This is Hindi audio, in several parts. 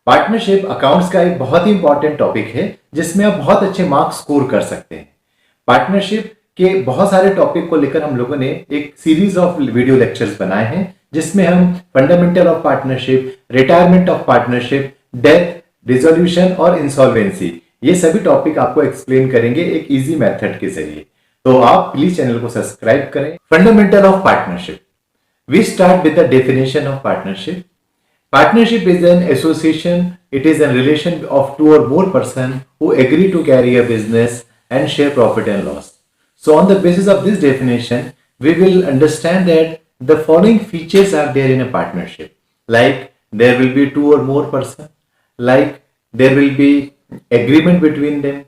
पार्टनरशिप अकाउंट्स का एक बहुत ही इंपॉर्टेंट टॉपिक है जिसमें आप बहुत अच्छे मार्क्स स्कोर कर सकते हैं। पार्टनरशिप के बहुत सारे टॉपिक को लेकर हम लोगों ने एक सीरीज ऑफ वीडियो लेक्चर्स बनाए हैं जिसमें हम fundamental of partnership, retirement of partnership, death, resolution और इंसॉल्वेंसी, ये सभी टॉपिक आपको एक्सप्लेन करेंगे एक इजी मेथड के जरिए। तो आप प्लीज चैनल को सब्सक्राइब करें। Fundamental of partnership, we start with the definition of partnership. Partnership is an association. It is a relation of two or more persons who agree to carry a business and share profit and loss. So on the basis of this definition, we will understand that the following features are there in a partnership. Like there will be two or more persons, like there will be agreement between them,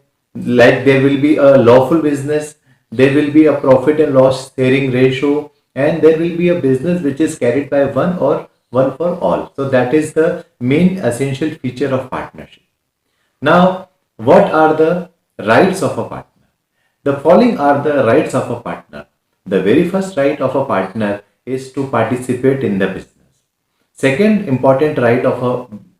like there will be a lawful business, there will be a profit and loss sharing ratio, and there will be a business which is carried by one or one for all. So that is the main essential feature of partnership. Now, what are the rights of a partner? The following are the rights of a partner. The very first right of a partner is to participate in the business. Second important right of a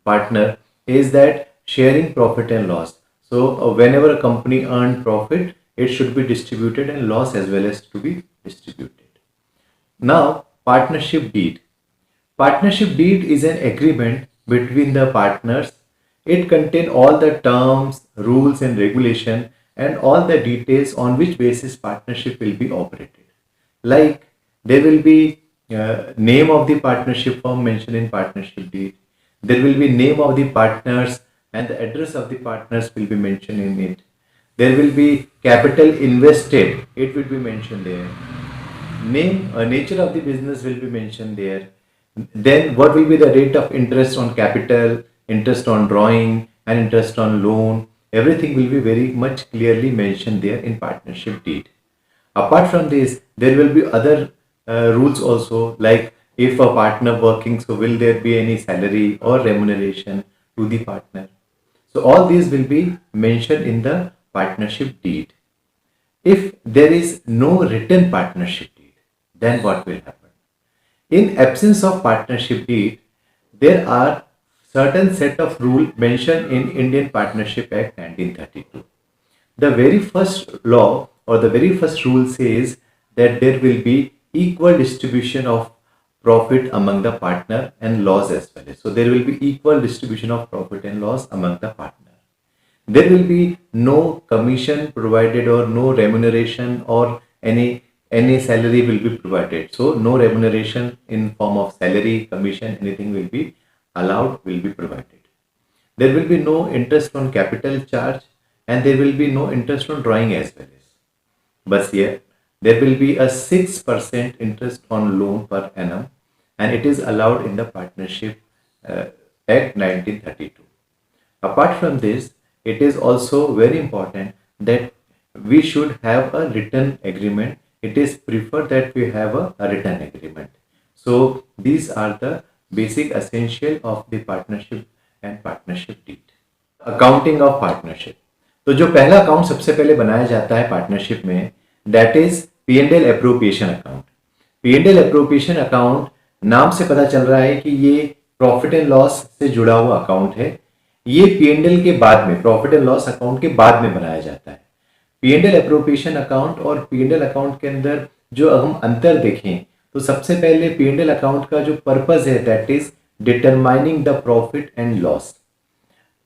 partner is that sharing profit and loss. So whenever a company earns profit, it should be distributed, and loss as well as to be distributed. Now, partnership deed. Partnership deed is an agreement between the partners. It contains all the terms, rules and regulation and all the details on which basis partnership will be operated. Like there will be name of the partnership firm mentioned in partnership deed. There will be name of the partners and the address of the partners will be mentioned in it. There will be capital invested. It will be mentioned there. Name, nature of the business will be mentioned there. Then what will be the rate of interest on capital, interest on drawing and interest on loan. Everything will be very much clearly mentioned there in partnership deed. Apart from this, there will be other rules also, like if a partner working, so will there be any salary or remuneration to the partner. So all these will be mentioned in the partnership deed. If there is no written partnership deed, then what will happen? In absence of partnership deed, there are certain set of rules mentioned in Indian Partnership Act 1932. The very first law or the very first rule says that there will be equal distribution of profit among the partner and loss as well. So there will be equal distribution of profit and loss among the partner. There will be no commission provided or no remuneration or any salary will be provided. So no remuneration in form of salary, commission, anything will be allowed, will be provided. There will be no interest on capital charge and there will be no interest on drawing as well as. But here there will be a 6% interest on loan per annum and it is allowed in the Partnership Act 1932. Apart from this, it is also very important that we should have a written agreement. It is preferred that we have a written agreement. So these are the basic essential of the partnership and partnership deed. Accounting of partnership, तो जो पहला अकाउंट सबसे पहले बनाया जाता है पार्टनरशिप में, that is P&L appropriation account. P&L appropriation account नाम से पता चल रहा है कि ये प्रॉफिट एंड लॉस से जुड़ा हुआ अकाउंट है। ये P&L के बाद में, प्रॉफिट एंड लॉस अकाउंट के बाद में बनाया जाता है। P&L एप्रोप्रिएशन अकाउंट और P&L अकाउंट के अंदर जो हम अंतर देखें तो सबसे पहले P&L अकाउंट का जो पर्पस है that is determining the profit and loss.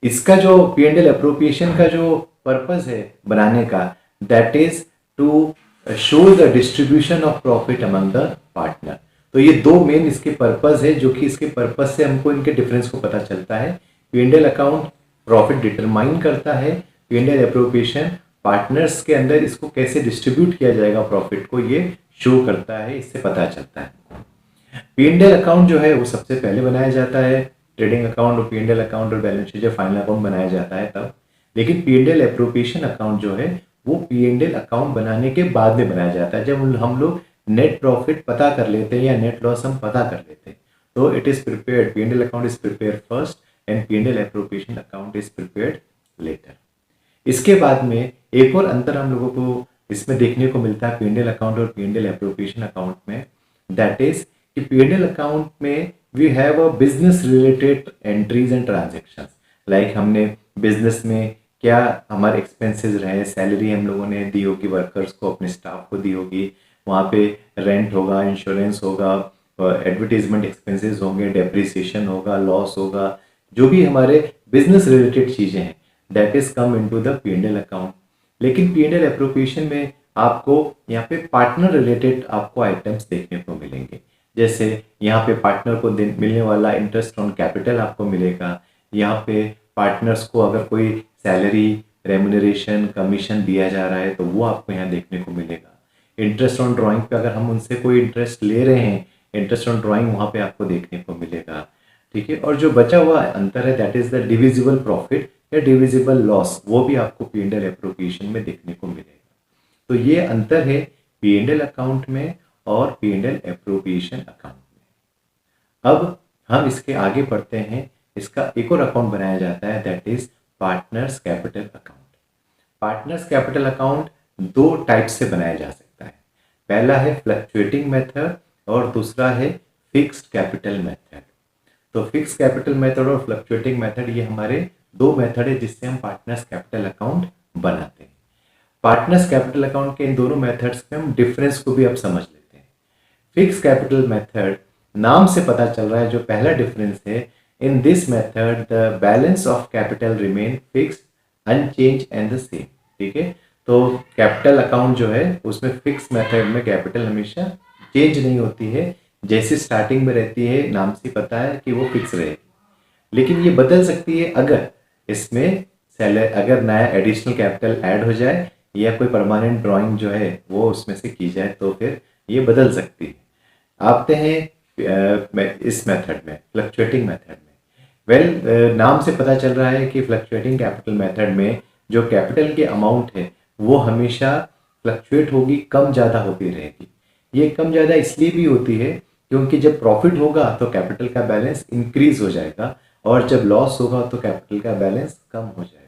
इसका जो P&L एप्रोप्रिएशन का जो पर्पस है बनाने का, that is to show the distribution of profit among the partner. तो ये दो मेन इसके पर्पस है, जो कि इसके पर्पस से हमको इनके डिफरेंस को पता चलता है। P&L अकाउंट प्रॉफिट डिटरमाइन करता है, P&L एप्रोप्रिएशन पार्टनर्स के अंदर इसको कैसे डिस्ट्रीब्यूट किया जाएगा प्रॉफिट को, ये शो करता है, इससे पता चलता है। P&L अकाउंट जो है वो सबसे पहले बनाया जाता है, ट्रेडिंग अकाउंट और P&L अकाउंट और बैलेंस शीट जब फाइनल अकाउंट बनाया जाता है तब। लेकिन P&L एप्रोप्रिएशन अकाउंट जो है वो P&L अकाउंट बनाने के बाद में बनाया जाता है, जब हम लोग नेट प्रॉफिट पता कर लेते हैं या नेट लॉस हम पता कर लेते हैं। तो it is prepared, P&L account is prepared first and P&L appropriation account is prepared later. इसके बाद में एक और अंतर हम लोगों को इसमें देखने को मिलता है P&L अकाउंट और P&L एप्रोप्रिएशन अकाउंट में, दैट इज कि P&L अकाउंट में we have a business related entries and transactions, like हमने बिजनेस में क्या हमारे एक्सपेंसेस रहे, सैलरी हम लोगों ने दी होगी वर्कर्स को, अपने स्टाफ को दी होगी, वहाँ पे रेंट होगा, इंश्योरेंस होगा, एडवर्टीजमेंट एक्सपेंसेस होंगे, डेप्रिसिएशन होगा, लॉस होगा, जो भी हमारे बिजनेस रिलेटेड चीज़ें हैं that is come into the P&L account. लेकिन P&L एप्रोप्रिएशन में आपको यहाँ पे पार्टनर रिलेटेड आपको आइटम्स देखने को मिलेंगे। जैसे यहाँ पे पार्टनर को मिलने वाला इंटरेस्ट ऑन कैपिटल आपको मिलेगा, यहाँ पे पार्टनर्स को अगर कोई सैलरी, रेम्यूनरेशन, कमीशन दिया जा रहा है तो वो आपको यहाँ देखने को मिलेगा। इंटरेस्ट ऑन ड्राइंग पे अगर हम उनसे कोई इंटरेस्ट ले रहे हैं, इंटरेस्ट ऑन ड्राइंग वहाँ पे आपको देखने को मिलेगा। ठीक है, और जो बचा हुआ अंतर है that is the divisible profit या डिविजिबल लॉस, वो भी आपको P&L एप्रोप्रिएशन में देखने को मिलेगा। तो ये अंतर है P&L अकाउंट में और P&L एप्रोप्रिएशन अकाउंट में। अब हम इसके आगे बढ़ते हैं, इसका एक और अकाउंट बनाया जाता है that is partners capital account. Partners capital account दो टाइप से बनाया जा सकता है। पहला है फ्लक्चुएटिंग मेथड और दूसरा है फिक्स्ड कैपिटल मेथड। तो फिक्स कैपिटल मेथड और फ्लक्चुएटिंग मेथड ये हमारे दो मेथड है जिससे हम पार्टनर्स कैपिटल अकाउंट बनाते हैं। पार्टनर्स कैपिटल अकाउंट के इन दोनों मेथड्स में हम डिफरेंस को भी अब समझ लेते हैं। फिक्स कैपिटल मेथड, नाम से पता चल रहा है जो पहला डिफरेंस है, in this method the balance of capital remain fixed, unchange and the same. ठीक है, तो कैपिटल अकाउंट जो है उसमें फिक्स मेथड में कैपिटल हमेशा चेंज नहीं होती है, जैसे स्टार्टिंग में रहती है नाम से पता है कि वो फिक्स रहेगी, लेकिन ये बदल सकती है अगर इसमें अगर नया एडिशनल कैपिटल ऐड हो जाए या कोई परमानेंट ड्राइंग जो है वो उसमें से की जाए तो फिर ये बदल सकती है। आते हैं इस मेथड में, फ्लक्चुएटिंग मेथड में। वेल, नाम से पता चल रहा है कि फ्लक्चुएटिंग कैपिटल मेथड में जो कैपिटल की अमाउंट है वो हमेशा फ्लक्चुएट होगी, कम ज़्यादा होती रहेगी। ये कम ज़्यादा इसलिए भी होती है क्योंकि जब प्रॉफिट होगा तो कैपिटल का बैलेंस इंक्रीज हो जाएगा और जब लॉस होगा तो कैपिटल का बैलेंस कम हो जाएगा।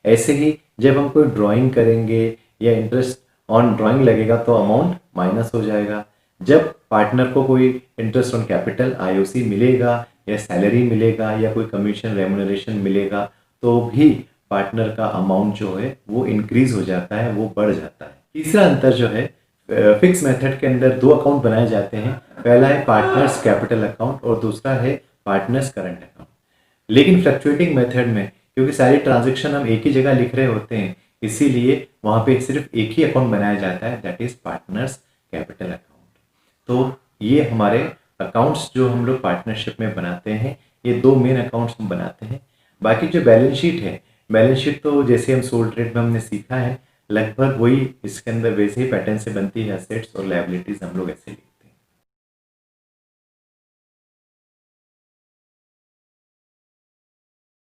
ऐसे ही जब हम कोई ड्राइंग करेंगे या इंटरेस्ट ऑन ड्राइंग लगेगा तो अमाउंट माइनस हो जाएगा। जब पार्टनर को कोई इंटरेस्ट ऑन कैपिटल IOC मिलेगा या सैलरी मिलेगा या कोई कमीशन रेम्यूनरेशन मिलेगा तो भी पार्टनर का अमाउंट जो है वो इंक्रीज हो जाता है, वो बढ़ जाता है। तीसरा अंतर जो है, फिक्स मेथड के अंदर दो अकाउंट बनाए जाते हैं, पहला है पार्टनर्स कैपिटल अकाउंट और दूसरा है पार्टनर्स करंट अकाउंट। लेकिन फ्लक्चुएटिंग मेथड में क्योंकि सारी ट्रांजैक्शन हम एक ही जगह लिख रहे होते हैं, इसीलिए वहाँ पे सिर्फ एक ही अकाउंट बनाया जाता है that is partners capital account. तो ये हमारे अकाउंट्स जो हम लोग पार्टनरशिप में बनाते हैं, ये दो मेन अकाउंट्स हम बनाते हैं। बाकी जो बैलेंस शीट है, बैलेंस शीट तो जैसे हम सोल ट्रेड में हमने सीखा है लगभग वही इसके अंदर वैसे ही पैटर्न से बनती है, एसेट्स और लायबिलिटीज हम लोग ऐसे लिखते हैं।